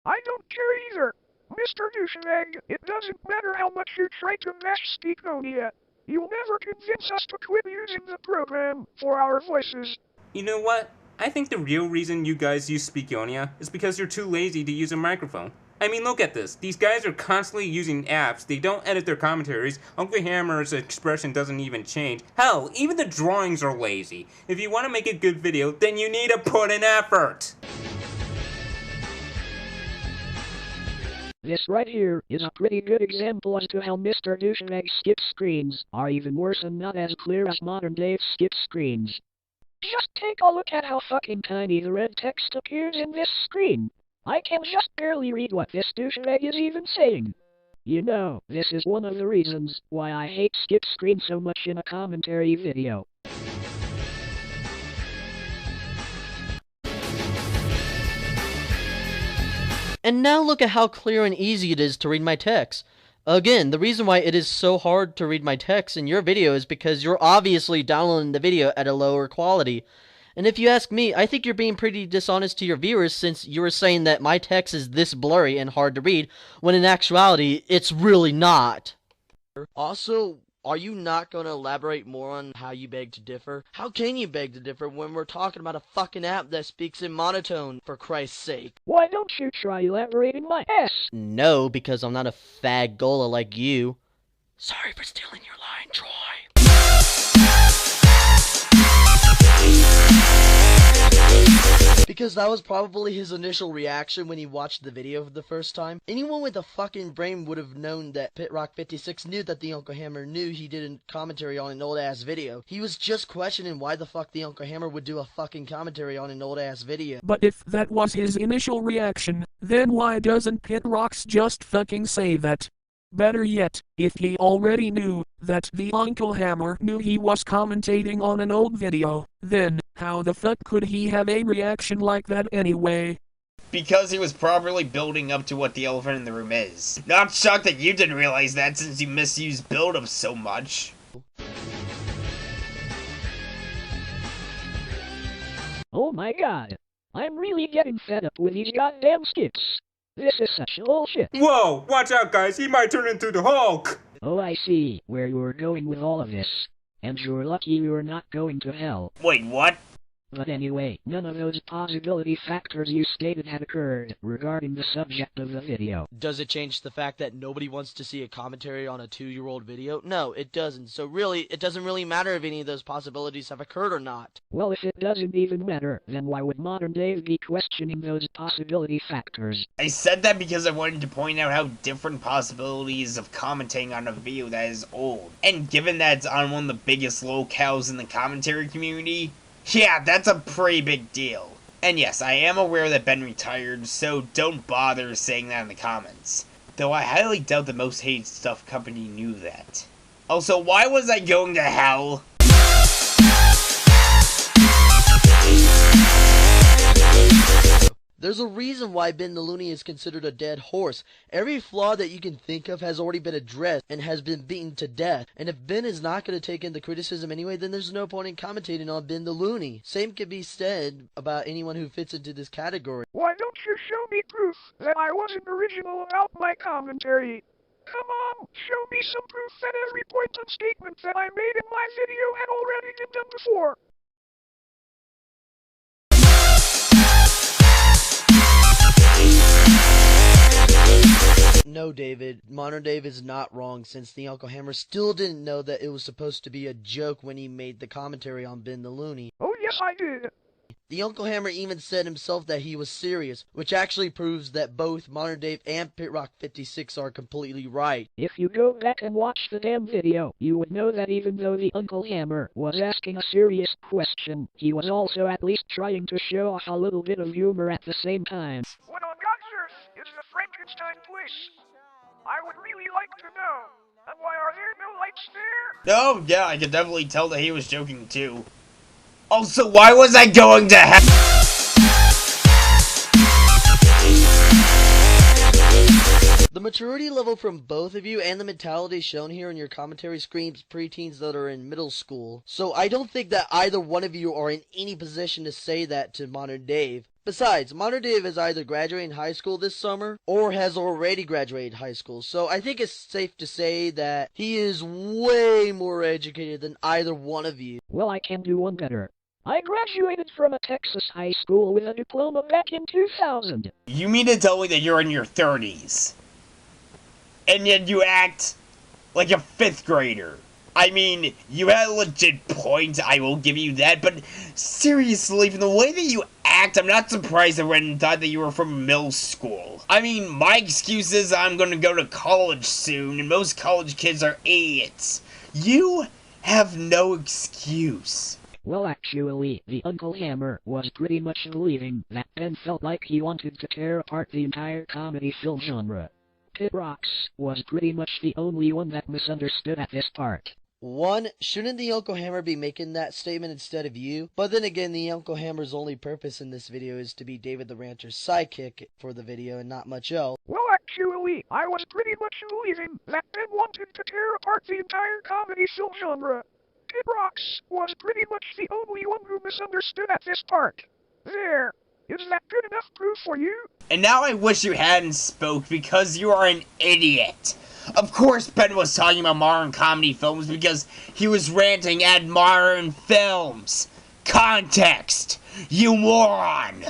[SPEAKER 13] I don't care either. Mr. Douchebag, it doesn't matter how much you try to mash Speakonia. You'll never convince us to quit using the program for our voices.
[SPEAKER 8] You know what? I think the real reason you guys use Speakonia is because you're too lazy to use a microphone. I mean, look at this. These guys are constantly using apps. They don't edit their commentaries. Uncle Hammer's expression doesn't even change. Hell, even the drawings are lazy. If you want to make a good video, then you need to put in effort.
[SPEAKER 5] This right here is a pretty good example as to how Mr. Douchebag skips screens are even worse and not as clear as Modern Dave skips screens. Just take a look at how fucking tiny the red text appears in this screen. I can just barely read what this douchebag is even saying. You know, this is one of the reasons why I hate skip screen so much in a commentary video.
[SPEAKER 7] And now look at how clear and easy it is to read my text. Again, the reason why it is so hard to read my text in your video is because you're obviously downloading the video at a lower quality. And if you ask me, I think you're being pretty dishonest to your viewers since you were saying that my text is this blurry and hard to read, when in actuality, it's really not. Also, are you not going to elaborate more on how you beg to differ? How can you beg to differ when we're talking about a fucking app that speaks in monotone, for Christ's sake?
[SPEAKER 5] Why don't you try elaborating my ass?
[SPEAKER 7] No, because I'm not a fag gola like you. Sorry for stealing your line, Troy. Because that was probably his initial reaction when he watched the video for the first time. Anyone with a fucking brain would have known that PitRock56 knew that the Uncle Hammer knew he did a commentary on an old-ass video. He was just questioning why the fuck the Uncle Hammer would do a fucking commentary on an old-ass video.
[SPEAKER 9] But if that was his initial reaction, then why doesn't PitRox just fucking say that? Better yet, if he already knew that the Uncle Hammer knew he was commentating on an old video, then how the fuck could he have a reaction like that anyway?
[SPEAKER 6] Because he was properly building up to what the elephant in the room is. Not shocked that you didn't realize that since you misuse build-up so much.
[SPEAKER 5] Oh my god. I'm really getting fed up with these goddamn skits. This is such bullshit.
[SPEAKER 8] Whoa, watch out guys, he might turn into the Hulk!
[SPEAKER 5] Oh, I see where you were going with all of this. And you're lucky you're not going to hell.
[SPEAKER 6] Wait, what?
[SPEAKER 5] But anyway, none of those possibility factors you stated had occurred regarding the subject of the video.
[SPEAKER 7] Does it change the fact that nobody wants to see a commentary on a 2-year-old video? No, it doesn't. So really, it doesn't really matter if any of those possibilities have occurred or not.
[SPEAKER 5] Well, if it doesn't even matter, then why would modern Dave be questioning those possibility factors?
[SPEAKER 6] I said that because I wanted to point out how different possibilities of commenting on a video that is old. And given that it's on one of the biggest locales in the commentary community, yeah, that's a pretty big deal. And yes, I am aware that Ben retired, so don't bother saying that in the comments. Though I highly doubt the Most Hated Stuff company knew that. Also, why was I going to hell?
[SPEAKER 7] There's a reason why Ben the Looney is considered a dead horse. Every flaw that you can think of has already been addressed and has been beaten to death. And if Ben is not going to take in the criticism anyway, then there's no point in commentating on Ben the Looney. Same could be said about anyone who fits into this category.
[SPEAKER 13] Why don't you show me proof that I wasn't original about my commentary? Come on, show me some proof that every point and statement that I made in my video had already been done before.
[SPEAKER 7] No, David. Modern Dave is not wrong, since the Uncle Hammer still didn't know that it was supposed to be a joke when he made the commentary on Ben the Looney.
[SPEAKER 13] Oh yes, I did.
[SPEAKER 7] The Uncle Hammer even said himself that he was serious, which actually proves that both Modern Dave and PitRock56 are completely right.
[SPEAKER 5] If you go back and watch the damn video, you would know that even though the Uncle Hammer was asking a serious question, he was also at least trying to show off a little bit of humor at the same time.
[SPEAKER 13] What on God's earth is the Frankenstein place? I would really like to know. And why are there no lights there?
[SPEAKER 6] Oh, yeah, I could definitely tell that he was joking too. Also, why was I going to hell?
[SPEAKER 7] The maturity level from both of you and the mentality shown here in your commentary screams preteens that are in middle school. So I don't think that either one of you are in any position to say that to Modern Dave. Besides, Modern Dave is either graduating high school this summer or has already graduated high school. So I think it's safe to say that he is way more educated than either one of you.
[SPEAKER 5] Well, I can do one better. I graduated from a Texas high school with a diploma back in 2000.
[SPEAKER 6] You mean to tell me that you're in your 30s? And yet you act like a 5th grader. I mean, you had a legit point, I will give you that, but seriously, from the way that you act, I'm not surprised that Redden thought that you were from middle school. I mean, my excuse is I'm gonna go to college soon, and most college kids are idiots. You have no excuse.
[SPEAKER 5] Well, actually, the Uncle Hammer was pretty much believing that Ben felt like he wanted to tear apart the entire comedy film genre. BoonSlayer was pretty much the only one that misunderstood at this part.
[SPEAKER 10] One, shouldn't the Uncle Hammer be making that statement instead of you? But then again, the Uncle Hammer's only purpose in this video is to be David the Ranter's sidekick for the video and not much else.
[SPEAKER 13] Well, actually, I was pretty much believing that Ben wanted to tear apart the entire comedy film genre. BoonSlayer was pretty much the only one who misunderstood at this part. There. Is that good enough proof for you?
[SPEAKER 6] And now I wish you hadn't spoke because you are an idiot. Of course Ben was talking about modern comedy films because he was ranting at modern films. Context, you moron.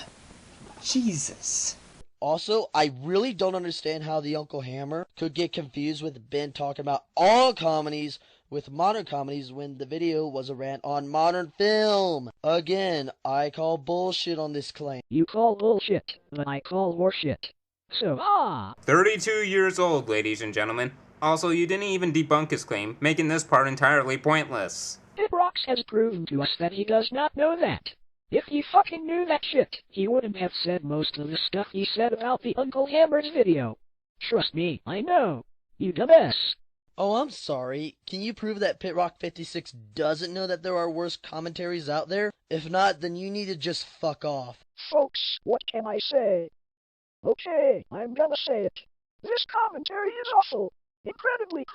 [SPEAKER 6] Jesus.
[SPEAKER 10] Also, I really don't understand how the Uncle Hammer could get confused with Ben talking about all comedies with modern comedies when the video was a rant on modern film. Again, I call bullshit on this claim.
[SPEAKER 5] You call bullshit, but I call horseshit. So,
[SPEAKER 8] 32 years old, ladies and gentlemen. Also, you didn't even debunk his claim, making this part entirely pointless.
[SPEAKER 5] BoonSlayer has proven to us that he does not know that. If he fucking knew that shit, he wouldn't have said most of the stuff he said about the Uncle Hammer's video. Trust me, I know. You dumbass.
[SPEAKER 10] Oh, I'm sorry. Can you prove that PitRock56 doesn't know that there are worse commentaries out there? If not, then you need to just fuck off.
[SPEAKER 13] Folks, what can I say? Okay, I'm gonna say it. This commentary is awful. Incredibly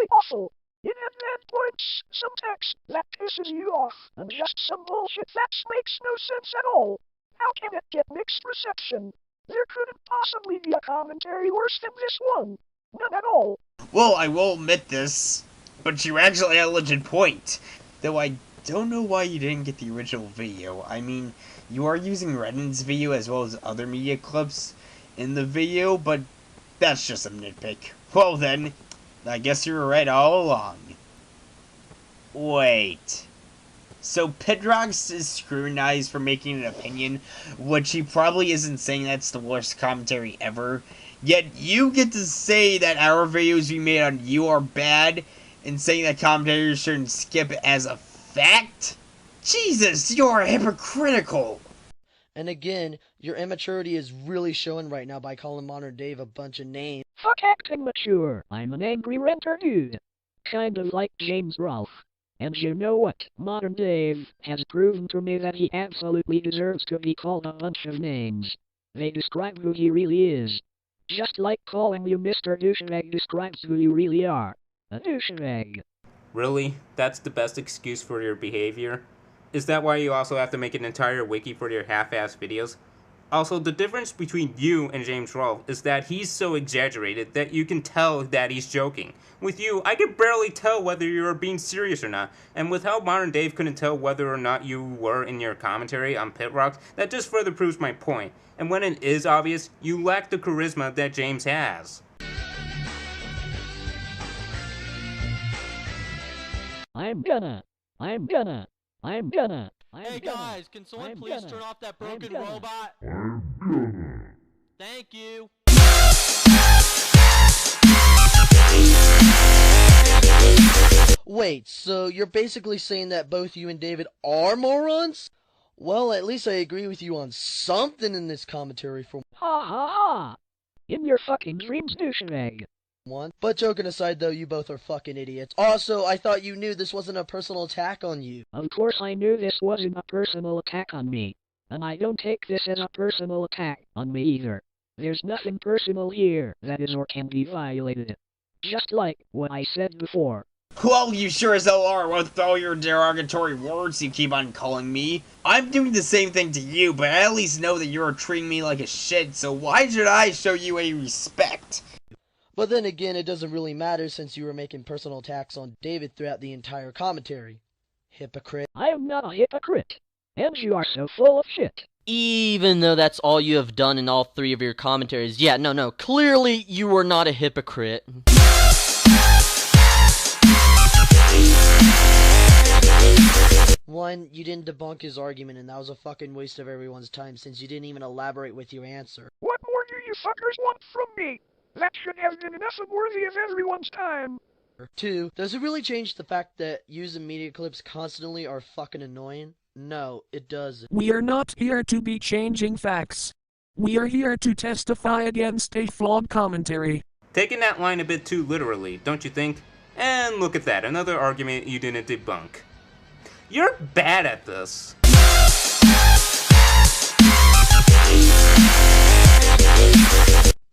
[SPEAKER 13] awful. It had bad points, some text that pisses you off, and just some bullshit that makes no sense at all. How can it get mixed reception? There couldn't possibly be a commentary worse than this one. None at all.
[SPEAKER 6] Well, I will admit this, but you actually had a legit point. Though I don't know why you didn't get the original video. I mean, you are using Redden's video as well as other media clips in the video, but that's just a nitpick. Well then, I guess you were right all along. Wait. So Pitrox is scrutinized for making an opinion, which he probably isn't saying that's the worst commentary ever. Yet you get to say that our videos we made on you are bad, and saying that commentators shouldn't skip as a fact? Jesus, you're hypocritical!
[SPEAKER 10] And again, your immaturity is really showing right now by calling Modern Dave a bunch of names.
[SPEAKER 5] Fuck acting mature. I'm an angry Ranter dude. Kind of like James Rolfe. And you know what? Modern Dave has proven to me that he absolutely deserves to be called a bunch of names. They describe who he really is. Just like calling you Mr. Douchebag describes who you really are. A douchebag.
[SPEAKER 8] Really? That's the best excuse for your behavior? Is that why you also have to make an entire wiki for your half-assed videos? Also, the difference between you and James Rolfe is that he's so exaggerated that you can tell that he's joking. With you, I can barely tell whether you're being serious or not, and with how Modern Dave couldn't tell whether or not you were in your commentary on PitRock, that just further proves my point. And when it is obvious, you lack the charisma that James has.
[SPEAKER 5] I'm gonna.
[SPEAKER 7] Hey guys, can someone please turn off that broken robot? Thank you.
[SPEAKER 10] Wait, so you're basically saying that both you and David are morons? Well, at least I agree with you on something in this commentary for
[SPEAKER 5] Ha ha ha! In your fucking dreams, douchebag.
[SPEAKER 10] one. But joking aside though, you both are fucking idiots. Also, I thought you knew this wasn't a personal attack on you.
[SPEAKER 5] Of course I knew this wasn't a personal attack on me. And I don't take this as a personal attack on me either. There's nothing personal here that is or can be violated. Just like what I said before.
[SPEAKER 6] Well, you sure as hell are with all your derogatory words you keep on calling me. I'm doing the same thing to you, but I at least know that you're treating me like a shit, so why should I show you a respect?
[SPEAKER 10] But then again, it doesn't really matter since you were making personal attacks on David throughout the entire commentary. Hypocrite.
[SPEAKER 5] I am not a hypocrite. And you are so full of shit.
[SPEAKER 7] Even though that's all you have done in all three of your commentaries. Yeah, no, clearly you were not a hypocrite.
[SPEAKER 10] One, you didn't debunk his argument, and that was a fucking waste of everyone's time since you didn't even elaborate with your answer.
[SPEAKER 13] What more do you fuckers want from me? That should have been enough and worthy of everyone's time.
[SPEAKER 10] 2, does it really change the fact that using media clips constantly are fucking annoying? No, it doesn't.
[SPEAKER 9] We are not here to be changing facts. We are here to testify against a flawed commentary.
[SPEAKER 8] Taking that line a bit too literally, don't you think? And look at that, another argument you didn't debunk. You're bad at this.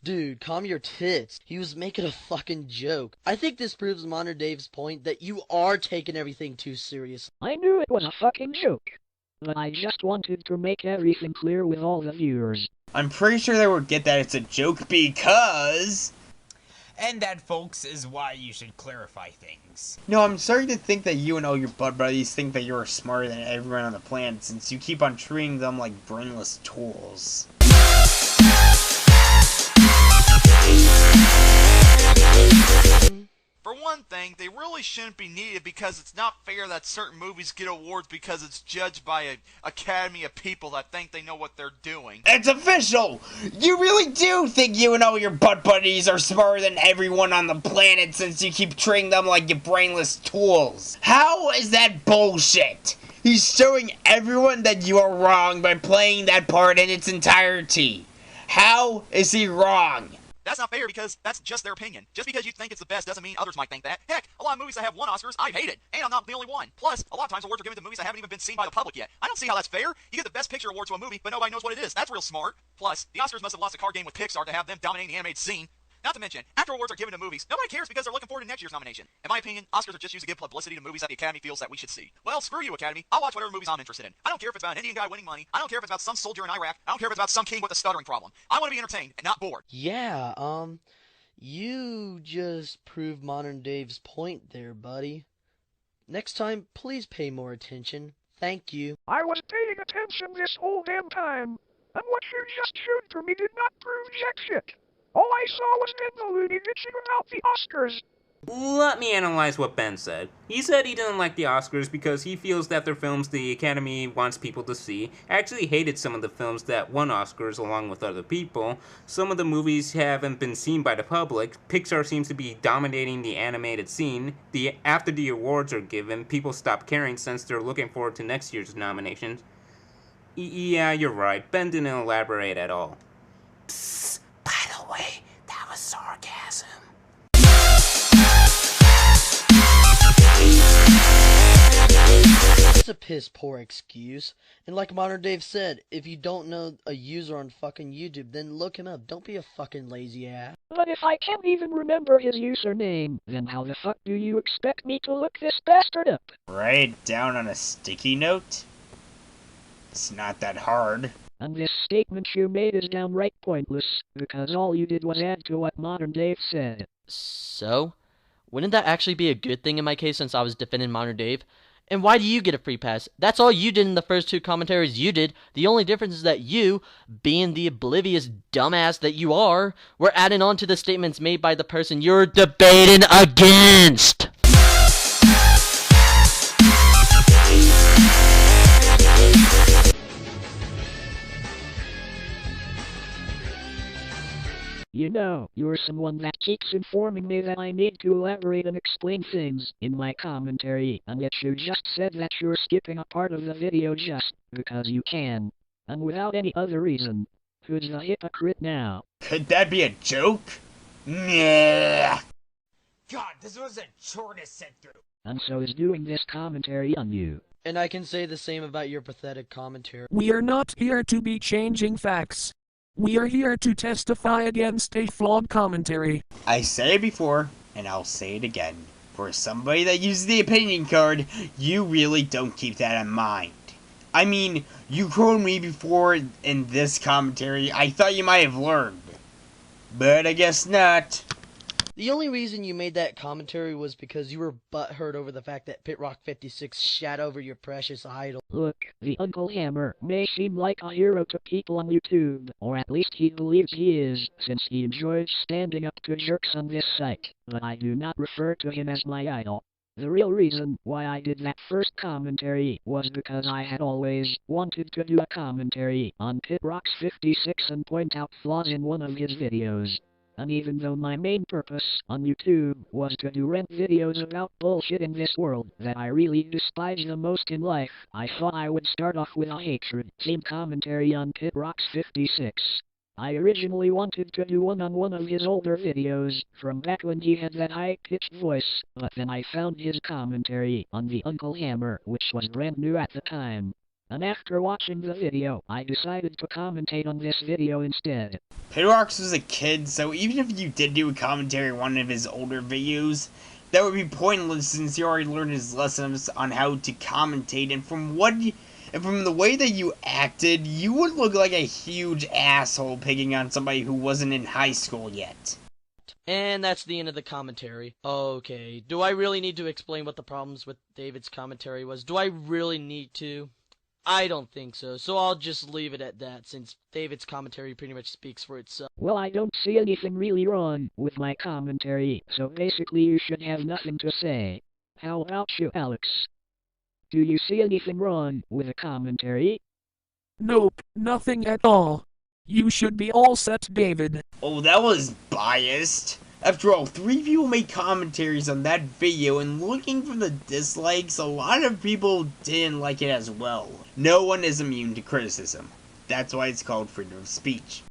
[SPEAKER 10] Dude, calm your tits. He was making a fucking joke. I think this proves Modern Dave's point that you are taking everything too seriously.
[SPEAKER 13] I knew it was a fucking joke, but I just wanted to make everything clear with all the viewers.
[SPEAKER 6] I'm pretty sure they would get that it's a joke because... And that, folks, is why you should clarify things. No, I'm starting to think that you and all your butt buddies think that you're smarter than everyone on the planet since you keep on treating them like brainless tools.
[SPEAKER 14] For one thing, they really shouldn't be needed because it's not fair that certain movies get awards because it's judged by an academy of people that think they know what they're doing.
[SPEAKER 6] It's official! You really do think you and all your butt buddies are smarter than everyone on the planet since you keep treating them like your brainless tools. How is that bullshit? He's showing everyone that you are wrong by playing that part in its entirety. How is he wrong?
[SPEAKER 14] That's not fair because that's just their opinion. Just because you think it's the best doesn't mean others might think that. Heck, a lot of movies that have won Oscars, I've hated. And I'm not the only one. Plus, a lot of times awards are given to movies that haven't even been seen by the public yet. I don't see how that's fair. You give the Best Picture award to a movie, but nobody knows what it is. That's real smart. Plus, the Oscars must have lost a card game with Pixar to have them dominating the animated scene. Not to mention, after awards are given to movies, nobody cares because they're looking forward to next year's nomination. In my opinion, Oscars are just used to give publicity to movies that the Academy feels that we should see. Well, screw you, Academy. I'll watch whatever movies I'm interested in. I don't care if it's about an Indian guy winning money. I don't care if it's about some soldier in Iraq. I don't care if it's about some king with a stuttering problem. I want to be entertained and not bored.
[SPEAKER 10] Yeah, you just proved Modern Dave's point there, buddy. Next time, please pay more attention. Thank you.
[SPEAKER 13] I was paying attention this whole damn time, and what you just showed to me did not prove jack shit. All I saw was Ben Looney bitching about the Oscars.
[SPEAKER 8] Let me analyze what Ben said. He said he didn't like the Oscars because he feels that they're films the Academy wants people to see. Actually hated some of the films that won Oscars along with other people. Some of the movies haven't been seen by the public. Pixar seems to be dominating the animated scene. After the awards are given, people stop caring since they're looking forward to next year's nominations. Yeah, you're right. Ben didn't elaborate at all. Psst, by the way, that was sarcasm.
[SPEAKER 10] That's a piss poor excuse. And like Modern Dave said, if you don't know a user on fucking YouTube, then look him up. Don't be a fucking lazy ass.
[SPEAKER 13] But if I can't even remember his username, then how the fuck do you expect me to look this bastard up?
[SPEAKER 6] Write it down on a sticky note? It's not that hard.
[SPEAKER 13] And this statement you made is downright pointless, because all you did was add to what Modern Dave said.
[SPEAKER 7] So? Wouldn't that actually be a good thing in my case since I was defending Modern Dave? And why do you get a free pass? That's all you did in the first two commentaries you did. The only difference is that you, being the oblivious dumbass that you are, were adding on to the statements made by the person you're debating against.
[SPEAKER 13] You know, you're someone that keeps informing me that I need to elaborate and explain things in my commentary, and yet you just said that you're skipping a part of the video just because you can, and without any other reason. Who's the hypocrite now?
[SPEAKER 6] Could that be a joke? Nah. God, this was a chore to sit through.
[SPEAKER 13] And so is doing this commentary on you.
[SPEAKER 10] And I can say the same about your pathetic commentary.
[SPEAKER 9] We are not here to be changing facts. We are here to testify against a flawed commentary.
[SPEAKER 6] I said it before, and I'll say it again. For somebody that uses the opinion card, you really don't keep that in mind. I mean, you quoted me before in this commentary. I thought you might have learned. But I guess not.
[SPEAKER 10] The only reason you made that commentary was because you were butthurt over the fact that PitRock56 shat over your precious idol.
[SPEAKER 13] Look, the Uncle Hammer may seem like a hero to people on YouTube, or at least he believes he is, since he enjoys standing up to jerks on this site, but I do not refer to him as my idol. The real reason why I did that first commentary was because I had always wanted to do a commentary on PitRock56 and point out flaws in one of his videos.
[SPEAKER 5] And even though my main purpose on YouTube was to do rant videos about bullshit in this world that I really despise the most in life, I thought I would start off with a hatred-themed commentary on Pit Rocks 56. I originally wanted to do one on one of his older videos, from back when he had that high-pitched voice, but then I found his commentary on the Uncle Hammer, which was brand new at the time. And after watching the video, I decided to commentate on this video instead.
[SPEAKER 6] Pedrox was a kid, so even if you did do a commentary on one of his older videos, that would be pointless since he already learned his lessons on how to commentate, and from the way that you acted, you would look like a huge asshole picking on somebody who wasn't in high school yet.
[SPEAKER 7] And that's the end of the commentary. Okay, do I really need to explain what the problems with David's commentary was? Do I really need to? I don't think so, so I'll just leave it at that, since David's commentary pretty much speaks for itself.
[SPEAKER 5] Well, I don't see anything really wrong with my commentary, so basically you should have nothing to say. How about you, Alex? Do you see anything wrong with a commentary?
[SPEAKER 9] Nope, nothing at all. You should be all set, David.
[SPEAKER 6] Oh, that was biased. After all, 3 people made commentaries on that video, and looking from the dislikes, a lot of people didn't like it as well. No one is immune to criticism. That's why it's called freedom of speech.